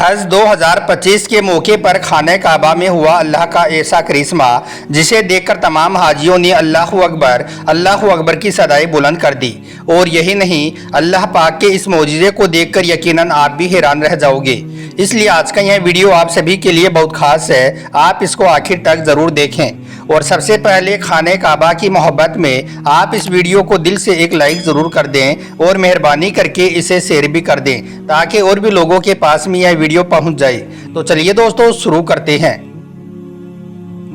हज 2025 के मौके पर खाने काबा में हुआ अल्लाह का ऐसा करिश्मा जिसे देखकर तमाम हाजियों ने अल्लाह अकबर की सदाएं बुलंद कर दी। और यही नहीं, अल्लाह पाक के इस मौजिज़े को देखकर यकीनन आप भी हैरान रह जाओगे। इसलिए आज का यह वीडियो आप सभी के लिए बहुत खास है, आप इसको आखिर तक ज़रूर देखें। और सबसे पहले खाने काबा की मोहब्बत में आप इस वीडियो को दिल से एक लाइक ज़रूर कर दें और मेहरबानी करके इसे शेयर भी कर दें ताकि और भी लोगों के पास में यह वीडियो पहुंच जाए। तो चलिए दोस्तों शुरू करते हैं।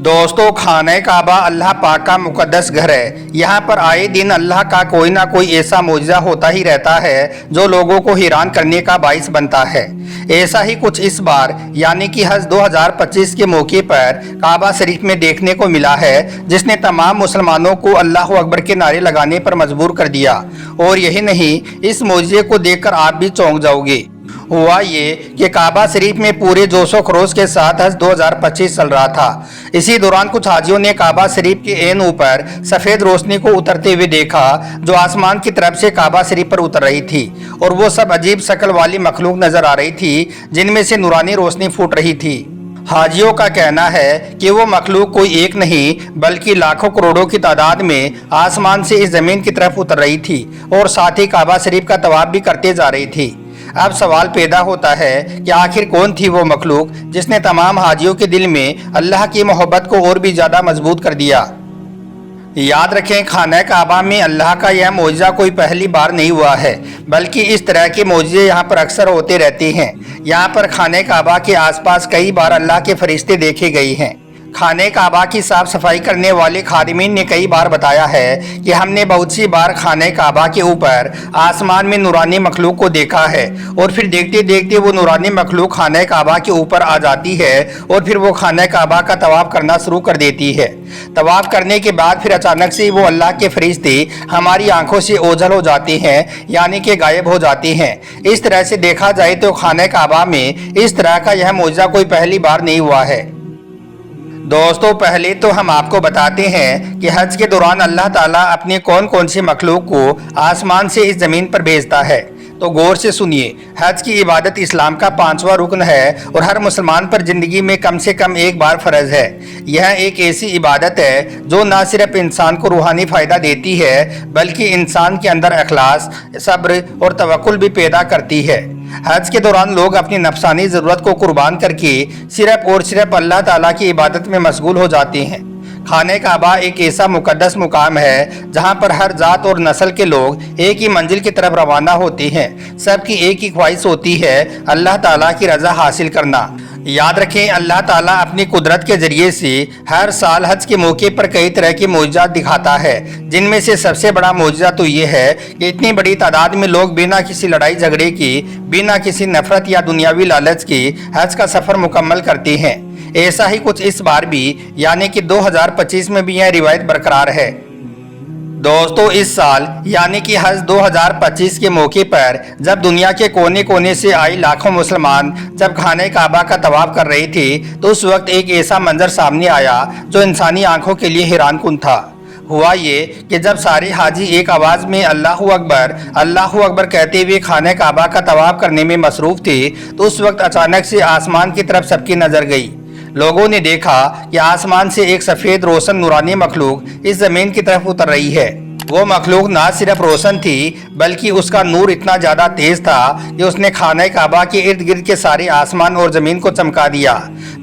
दोस्तों, खाने काबा अल्लाह पाक का मुकद्दस घर है। यहाँ पर आए दिन अल्लाह का कोई ना कोई ऐसा मौजज़ा होता ही रहता है जो लोगों को हैरान करने का बाइस बनता है। ऐसा ही कुछ इस बार यानी कि हज 2025 के मौके पर काबा शरीफ में देखने को मिला है, जिसने तमाम मुसलमानों को अल्लाह अकबर के नारे लगाने पर मजबूर कर दिया। और यही नहीं, इस मौजज़े को देखकर आप भी चौंक जाओगे। हुआ ये कि काबा शरीफ में पूरे जोशो खरोश के साथ हज 2025 चल रहा था। इसी दौरान कुछ हाजियों ने काबा शरीफ के ऐन ऊपर सफ़ेद रोशनी को उतरते हुए देखा जो आसमान की तरफ से काबा शरीफ पर उतर रही थी। और वो सब अजीब शक्ल वाली मखलूक नजर आ रही थी जिनमें से नूरानी रोशनी फूट रही थी। हाजियों का कहना है कि वो मखलूक कोई एक नहीं बल्कि लाखों करोड़ों की तादाद में आसमान से इस ज़मीन की तरफ उतर रही थी और साथ ही काबा शरीफ का तवाफ भी करते जा रही थी। अब सवाल पैदा होता है कि आखिर कौन थी वो मखलूक जिसने तमाम हाजियों के दिल में अल्लाह की मोहब्बत को और भी ज़्यादा मजबूत कर दिया। याद रखें, खाना काबा में अल्लाह का यह मौजज़ा कोई पहली बार नहीं हुआ है, बल्कि इस तरह के मौजज़े यहाँ पर अक्सर होते रहते हैं। यहाँ पर खाने काबा के आसपास कई बार अल्लाह के फरिश्ते देखे गए हैं। खाने काबा की साफ सफाई करने वाले खादिमीन ने कई बार बताया है कि हमने बहुत सी बार खाने काबा के ऊपर आसमान में नूरानी मखलूक को देखा है और फिर देखते देखते वो नूरानी मखलूक खाने काबा के ऊपर आ जाती है और फिर वो खाने काबा का तवाफ करना शुरू कर देती है। तवाफ करने के बाद फिर अचानक से वो अल्लाह के फरिश्ते हमारी आंखों से ओझल हो जाते हैं, यानी कि गायब हो जाते हैं। इस तरह से देखा जाए तो खाने काबा में इस तरह का यह मौजज़ा कोई पहली बार नहीं हुआ है। दोस्तों, पहले तो हम आपको बताते हैं कि हज के दौरान अल्लाह ताला अपने कौन कौन सी मखलूक को आसमान से इस ज़मीन पर भेजता है। तो गौर से सुनिए। हज की इबादत इस्लाम का 5वां रुकन है और हर मुसलमान पर ज़िंदगी में कम से कम एक बार फ़र्ज है। यह एक ऐसी इबादत है जो न सिर्फ इंसान को रूहानी फ़ायदा देती है बल्कि इंसान के अंदर अखलास, सब्र और तवक्कुल भी पैदा करती है। हज के दौरान लोग अपनी नफसानी ज़रूरत को कुर्बान करके सिर्फ और सिर्फ अल्लाह ताला की इबादत में मशगूल हो जाते हैं। खाने काबा एक ऐसा मुकद्दस मुकाम है जहां पर हर जात और नस्ल के लोग एक ही मंजिल की तरफ रवाना होते हैं। सबकी एक ही ख्वाहिश होती है, अल्लाह ताला की रज़ा हासिल करना। याद रखें, अल्लाह ताला अपनी कुदरत के ज़रिए से हर साल हज के मौके पर कई तरह के मौजज़ात दिखाता है, जिनमें से सबसे बड़ा मौजज़ा तो ये है कि इतनी बड़ी तादाद में लोग बिना किसी लड़ाई झगड़े की, बिना किसी नफरत या दुनियावी लालच की हज का सफ़र मुकम्मल करते हैं। ऐसा ही कुछ इस बार भी यानी कि 2025 में भी यह रिवायत बरकरार है। दोस्तों, इस साल यानी कि हज 2025 के मौके पर जब दुनिया के कोने कोने से आई लाखों मुसलमान जब खाने काबा का तवाफ कर रहे थे तो उस वक्त एक ऐसा मंजर सामने आया जो इंसानी आंखों के लिए हैरानकुन था। हुआ ये कि जब सारे हाजी एक आवाज़ में अल्लाह अकबर कहते हुए खाने काबा का तवाफ करने में मसरूफ़ थे तो उस वक्त अचानक से आसमान की तरफ सबकी नज़र गई। लोगों ने देखा कि आसमान से एक सफ़ेद रोशन नूरानी मखलूक इस ज़मीन की तरफ उतर रही है। वो मखलूक ना सिर्फ रोशन थी बल्कि उसका नूर इतना ज़्यादा तेज़ था कि उसने खाने काबा के इर्द गिर्द के सारे आसमान और ज़मीन को चमका दिया।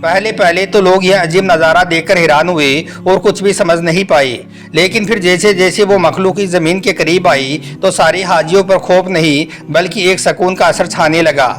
पहले तो लोग यह अजीब नज़ारा देखकर हैरान हुए और कुछ भी समझ नहीं पाए, लेकिन फिर जैसे जैसे वो मखलूक इस ज़मीन के करीब आई तो सारे हाजियों पर खौफ नहीं बल्कि एक सुकून का असर छाने लगा।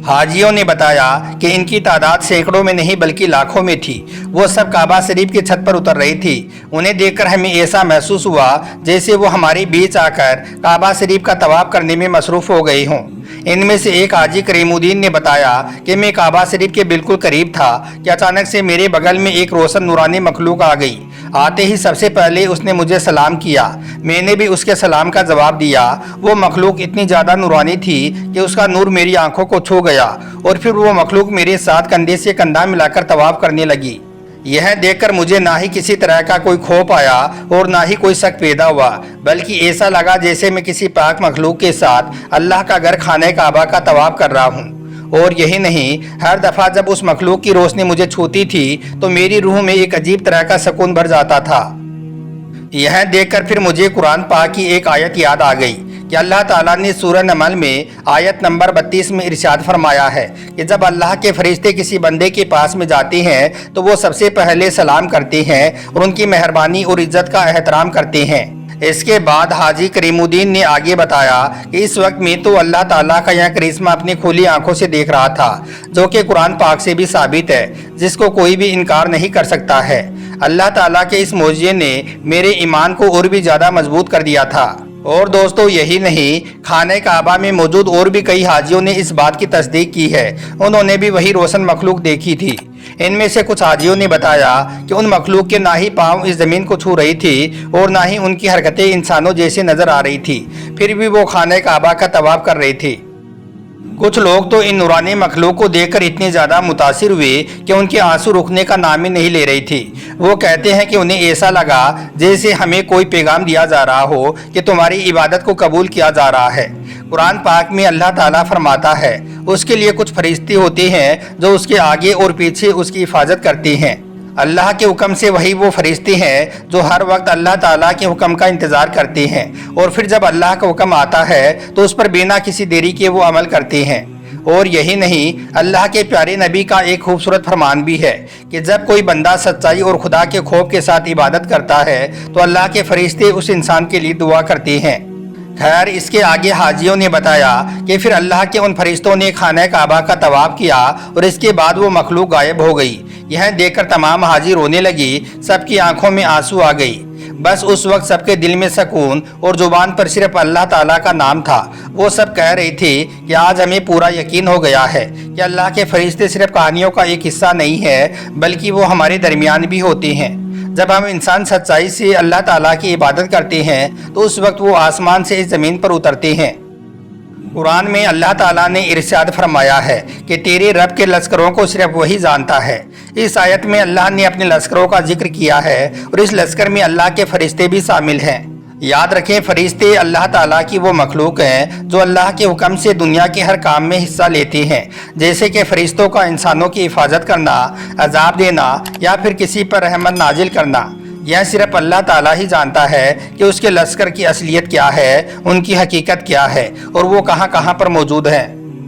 हाजियों ने बताया कि इनकी तादाद सैकड़ों में नहीं बल्कि लाखों में थी। वो सब काबा शरीफ की छत पर उतर रही थी। उन्हें देखकर हमें ऐसा महसूस हुआ जैसे वो हमारे बीच आकर काबा शरीफ का तवाफ करने में मसरूफ़ हो गए हों। इनमें से एक हाजी करीमुद्दीन ने बताया कि मैं काबा शरीफ के बिल्कुल करीब था कि अचानक से मेरे बगल में एक रोशन नूरानी मखलूक आ गई। आते ही सबसे पहले उसने मुझे सलाम किया, मैंने भी उसके सलाम का जवाब दिया। वो मखलूक इतनी ज़्यादा नूरानी थी कि उसका नूर मेरी आंखों को छू गया और फिर वो मखलूक मेरे साथ कंधे से कंधा मिलाकर तवाफ करने लगी। यह देखकर मुझे ना ही किसी तरह का कोई खौफ आया और ना ही कोई शक पैदा हुआ, बल्कि ऐसा लगा जैसे मैं किसी पाक मखलूक के साथ अल्लाह का घर खाने काबा का तवाफ कर रहा हूँ। और यही नहीं, हर दफ़ा जब उस मखलूक की रोशनी मुझे छूती थी तो मेरी रूह में एक अजीब तरह का सुकून भर जाता था। यह देखकर फिर मुझे कुरान पाक की एक आयत याद आ गई कि अल्लाह ताला ने सूरह नमल में आयत नंबर 32 में इरशाद फरमाया है कि जब अल्लाह के फरिश्ते किसी बंदे के पास में जाते हैं तो वो सबसे पहले सलाम करते हैं और उनकी मेहरबानी और इज्जत का एहतराम करते हैं। इसके बाद हाजी करीमुद्दीन ने आगे बताया कि इस वक्त मैं तो अल्लाह ताला का यह करिश्मा अपनी खुली आंखों से देख रहा था, जो कि कुरान पाक से भी साबित है, जिसको कोई भी इनकार नहीं कर सकता है। अल्लाह ताला के इस मौजज़े ने मेरे ईमान को और भी ज़्यादा मजबूत कर दिया था। और दोस्तों यही नहीं, खाने काबा में मौजूद और भी कई हाजियों ने इस बात की तस्दीक की है, उन्होंने भी वही रोशन मखलूक देखी थी। इनमें से कुछ हाजियों ने बताया कि उन मखलूक के ना ही पाँव इस ज़मीन को छू रही थी और ना ही उनकी हरकतें इंसानों जैसे नज़र आ रही थी, फिर भी वो खाने काबा का तवाफ कर रही थी। कुछ लोग तो इन नूरानी मखलूक को देखकर इतने ज़्यादा मुतासिर हुए कि उनके आंसू रुकने का नाम ही नहीं ले रही थी। वो कहते हैं कि उन्हें ऐसा लगा जैसे हमें कोई पैगाम दिया जा रहा हो कि तुम्हारी इबादत को कबूल किया जा रहा है। कुरान पाक में अल्लाह ताला फरमाता है उसके लिए कुछ फरिश्ते होते हैं जो उसके आगे और पीछे उसकी हिफाजत करते हैं। अल्लाह के हुक्म से वही वो फरिश्ते हैं जो हर वक्त अल्लाह ताला के हुक्म का इंतज़ार करते हैं और फिर जब अल्लाह का हुक्म आता है तो उस पर बिना किसी देरी के वो अमल करते हैं। और यही नहीं, अल्लाह के प्यारे नबी का एक खूबसूरत फरमान भी है कि जब कोई बंदा सच्चाई और खुदा के खौफ के साथ इबादत करता है तो अल्लाह के फरिश्ते उस इंसान के लिए दुआ करते हैं। खैर, इसके आगे हाजियों ने बताया कि फिर अल्लाह के उन फरिश्तों ने खाने काबा का तवाफ किया और इसके बाद वो मखलूक गायब हो गई। यह देखकर तमाम हाजी रोने लगी, सबकी आंखों में आंसू आ गई। बस उस वक्त सबके दिल में सुकून और जुबान पर सिर्फ अल्लाह ताला का नाम था। वो सब कह रही थी कि आज हमें पूरा यकीन हो गया है कि अल्लाह के फरिश्ते सिर्फ कहानियों का एक हिस्सा नहीं है, बल्कि वो हमारे दरमियान भी होते हैं। जब हम इंसान सच्चाई से अल्लाह ताला की इबादत करते हैं तो उस वक्त वो आसमान से इस ज़मीन पर उतरते हैं। कुरान में अल्लाह ताला ने इरशाद फरमाया है कि तेरे रब के लश्करों को सिर्फ वही जानता है। इस आयत में अल्लाह ने अपने लश्करों का जिक्र किया है और इस लश्कर में अल्लाह के फरिश्ते भी शामिल हैं। याद रखें, फरिश्ते अल्लाह ताला की वो मखलूक हैं जो अल्लाह के हुक्म से दुनिया के हर काम में हिस्सा लेते हैं, जैसे कि फरिश्तों का इंसानों की हिफाजत करना, अजाब देना या फिर किसी पर रहमत नाजिल करना। यह सिर्फ अल्लाह ताला ही जानता है कि उसके लश्कर की असलियत क्या है, उनकी हकीकत क्या है और वो कहाँ कहाँ पर मौजूद हैं।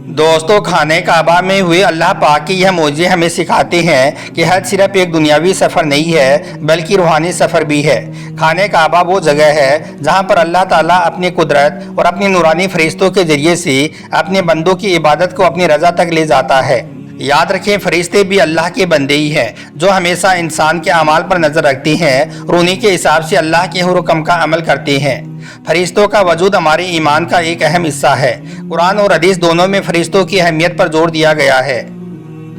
दोस्तों, खाने काबा में हुए अल्लाह पाक की यह मौजे हमें सिखाते हैं कि हज सिर्फ एक दुनियावी सफ़र नहीं है, बल्कि रूहानी सफ़र भी है। खाने काबा वो जगह है जहाँ पर अल्लाह ताला अपनी कुदरत और अपनी नूरानी फरिश्तों के ज़रिए से अपने बंदों की इबादत को अपनी रज़ा तक ले जाता है। याद रखें, फरिश्ते भी अल्लाह के बंदे ही हैं जो हमेशा इंसान के अमाल पर नज़र रखते हैं और उन्हीं के हिसाब से अल्लाह के हुक्म का अमल करते हैं। फरिश्तों का वजूद हमारे ईमान का एक अहम हिस्सा है। कुरान और हदीस दोनों में फरिश्तों की अहमियत पर जोर दिया गया है।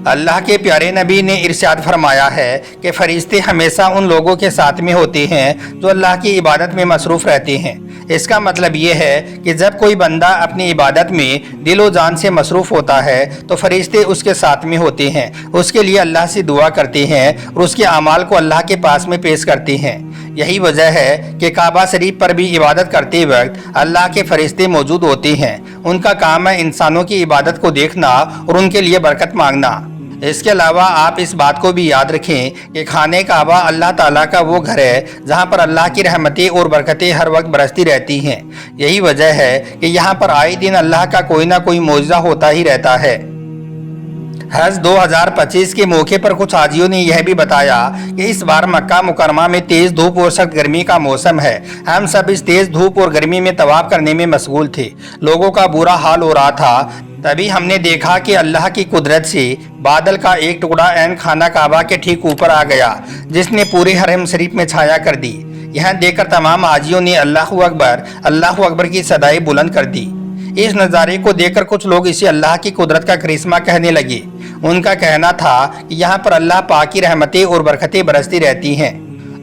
अल्लाह के प्यारे नबी ने इरशाद फरमाया है कि फरिश्ते हमेशा उन लोगों के साथ में होते हैं जो अल्लाह की इबादत में मसरूफ़ रहते हैं। इसका मतलब ये है कि जब कोई बंदा अपनी इबादत में दिलो जान से मसरूफ़ होता है तो फरिश्ते उसके साथ में होते हैं, उसके लिए अल्लाह से दुआ करते हैं और उसके अमाल को अल्लाह के पास में पेश करते हैं। यही वजह है कि काबा शरीफ पर भी इबादत करते वक्त अल्लाह के फरिश्ते मौजूद होते हैं। उनका काम है इंसानों की इबादत को देखना और उनके लिए बरकत मांगना। इसके अलावा आप इस बात को भी याद रखें कि खाने काबा अल्लाह ताला का वो घर है जहाँ पर अल्लाह की रहमतें और बरकतें हर वक्त बरसती रहती हैं। यही वजह है कि यहाँ पर आए दिन अल्लाह का कोई ना कोई मौजज़ा होता ही रहता है। हज 2025 के मौके पर कुछ हाजियों ने यह भी बताया कि इस बार मक्का मुकरमा में तेज़ धूप और सख्त गर्मी का मौसम है। हम सब इस तेज़ धूप और गर्मी में तवाफ करने में मशगूल थे, लोगों का बुरा हाल हो रहा था। तभी हमने देखा कि अल्लाह की कुदरत से बादल का एक टुकड़ा ऐन खाना काबा के ठीक ऊपर आ गया, जिसने पूरे हरम शरीफ में छाया कर दी। यह देखकर तमाम हाजियों ने अल्लाह अकबर की सदाई बुलंद कर दी। इस नज़ारे को देखकर कुछ लोग इसे अल्लाह की कुदरत का करिश्मा कहने लगे। उनका कहना था कि यहाँ पर अल्लाह पाक की रहमतें और बरकतें बरसती रहती हैं।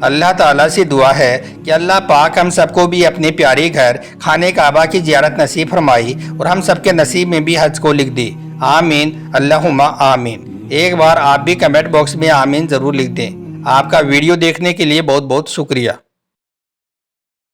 अल्लाह ताला से दुआ है कि अल्लाह पाक हम सबको भी अपने प्यारे घर खाने काबा की ज़ियारत नसीब फरमाई और हम सबके नसीब में भी हज को लिख दे। आमीन, अल्लाहुम्मा आमीन। एक बार आप भी कमेंट बॉक्स में आमीन ज़रूर लिख दें। आपका वीडियो देखने के लिए बहुत बहुत शुक्रिया।